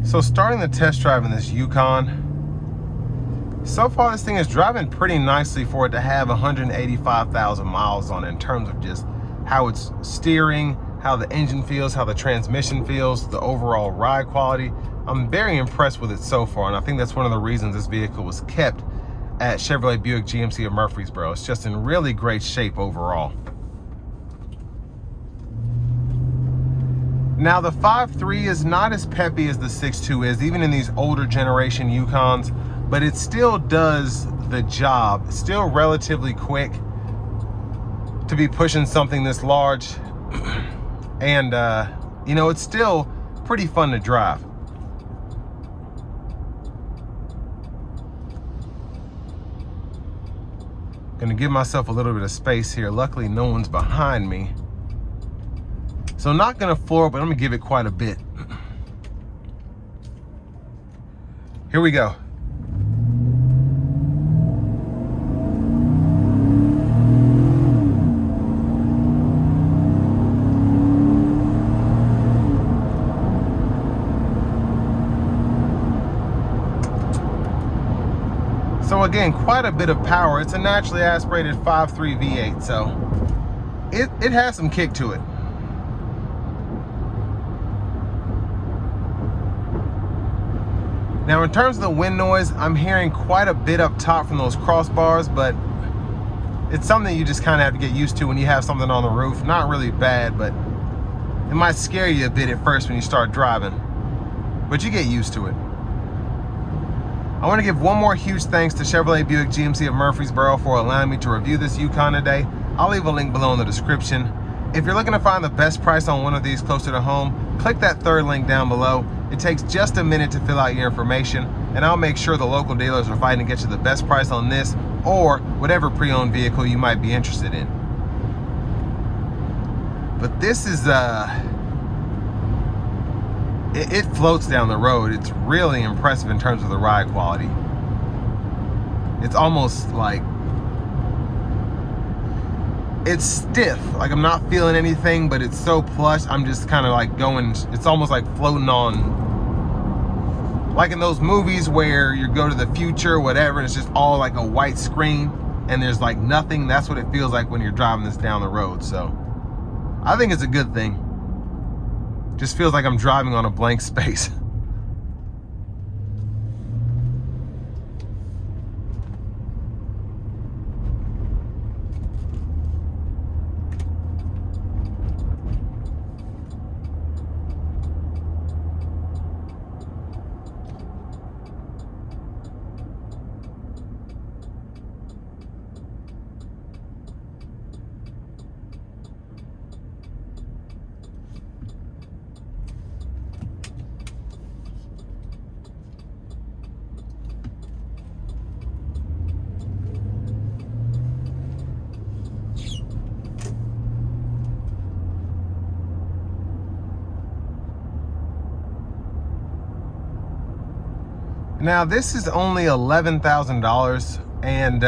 So starting the test drive in this Yukon, so far this thing is driving pretty nicely for it to have 185,000 miles on it in terms of just how it's steering, how the engine feels, how the transmission feels, the overall ride quality. I'm very impressed with it so far, and I think that's one of the reasons this vehicle was kept at Chevrolet Buick GMC of Murfreesboro. It's just in really great shape overall. Now the 5.3 is not as peppy as the 6.2 is, even in these older generation Yukons, but it still does the job. It's still relatively quick to be pushing something this large. And you know, it's still pretty fun to drive. Gonna give myself a little bit of space here. Luckily, no one's behind me. So not gonna floor, but I'm gonna give it quite a bit. Here we go. So again, quite a bit of power. It's a naturally aspirated 5.3 V8, so it has some kick to it. Now in terms of the wind noise, I'm hearing quite a bit up top from those crossbars, but it's something you just kind of have to get used to when you have something on the roof. Not really bad, but it might scare you a bit at first when you start driving, but you get used to it. I want to give one more huge thanks to Chevrolet Buick GMC of Murfreesboro for allowing me to review this Yukon today. I'll leave a link below in the description. If you're looking to find the best price on one of these closer to home, click that third link down below. It takes just a minute to fill out your information, and I'll make sure the local dealers are fighting to get you the best price on this or whatever pre-owned vehicle you might be interested in. But this is, it floats down the road. It's really impressive in terms of the ride quality. It's almost like, it's stiff, like I'm not feeling anything, but it's so plush, I'm just kind of like going, it's almost like floating on, like in those movies where you go to the future or whatever, and it's just all like a white screen and there's like nothing. That's what it feels like when you're driving this down the road. So I think it's a good thing. Just feels like I'm driving on a blank space. Now this is only $11,000, and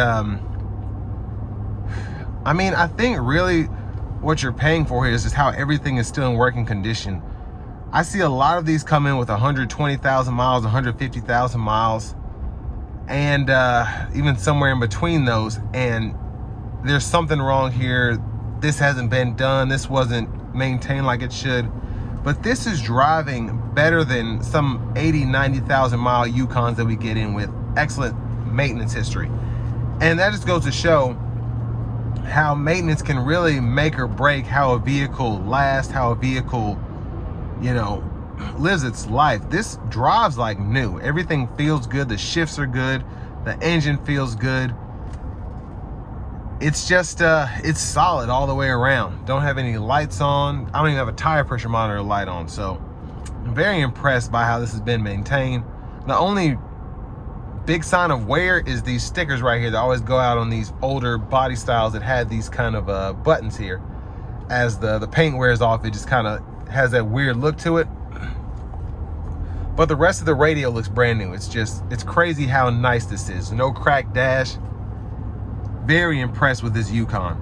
I mean, I think really what you're paying for here is just how everything is still in working condition. I see a lot of these come in with 120,000 miles, 150,000 miles, and even somewhere in between those, and there's something wrong here. This hasn't been done, this wasn't maintained like it should. But this is driving better than some 80, 90,000 mile Yukons that we get in with excellent maintenance history. And that just goes to show how maintenance can really make or break how a vehicle lasts, how a vehicle, you know, lives its life. This drives like new. Everything feels good. The shifts are good. The engine feels good. It's just, it's solid all the way around. Don't have any lights on. I don't even have a tire pressure monitor light on. So I'm very impressed by how this has been maintained. The only big sign of wear is these stickers right here that always go out on these older body styles that had these kind of buttons here. As the paint wears off, it just kind of has that weird look to it. But the rest of the radio looks brand new. It's just, it's crazy how nice this is. No cracked dash. Very impressed with this Yukon.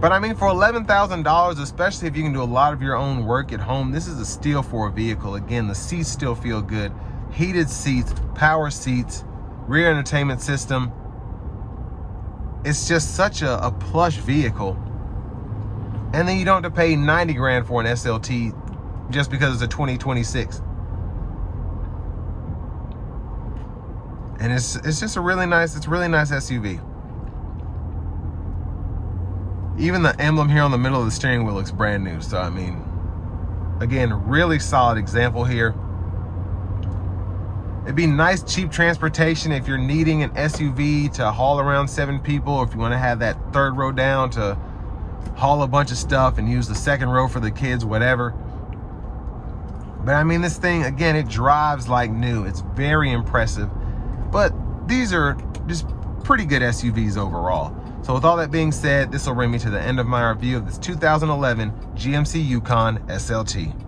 But I mean, for $11,000, especially if you can do a lot of your own work at home, this is a steal for a vehicle. Again, the seats still feel good. Heated seats, power seats, rear entertainment system. It's just such a plush vehicle. And then you don't have to pay 90 grand for an SLT just because it's a 2026. And it's just a really nice SUV. Even the emblem here on the middle of the steering wheel looks brand new. So I mean, again, really solid example here. It'd be nice cheap transportation if you're needing an SUV to haul around 7 people, or if you want to have that third row down to haul a bunch of stuff and use the second row for the kids, whatever. But I mean, this thing, again, it drives like new. It's very impressive. But these are just pretty good SUVs overall. So with all that being said, this will bring me to the end of my review of this 2011 GMC Yukon SLT.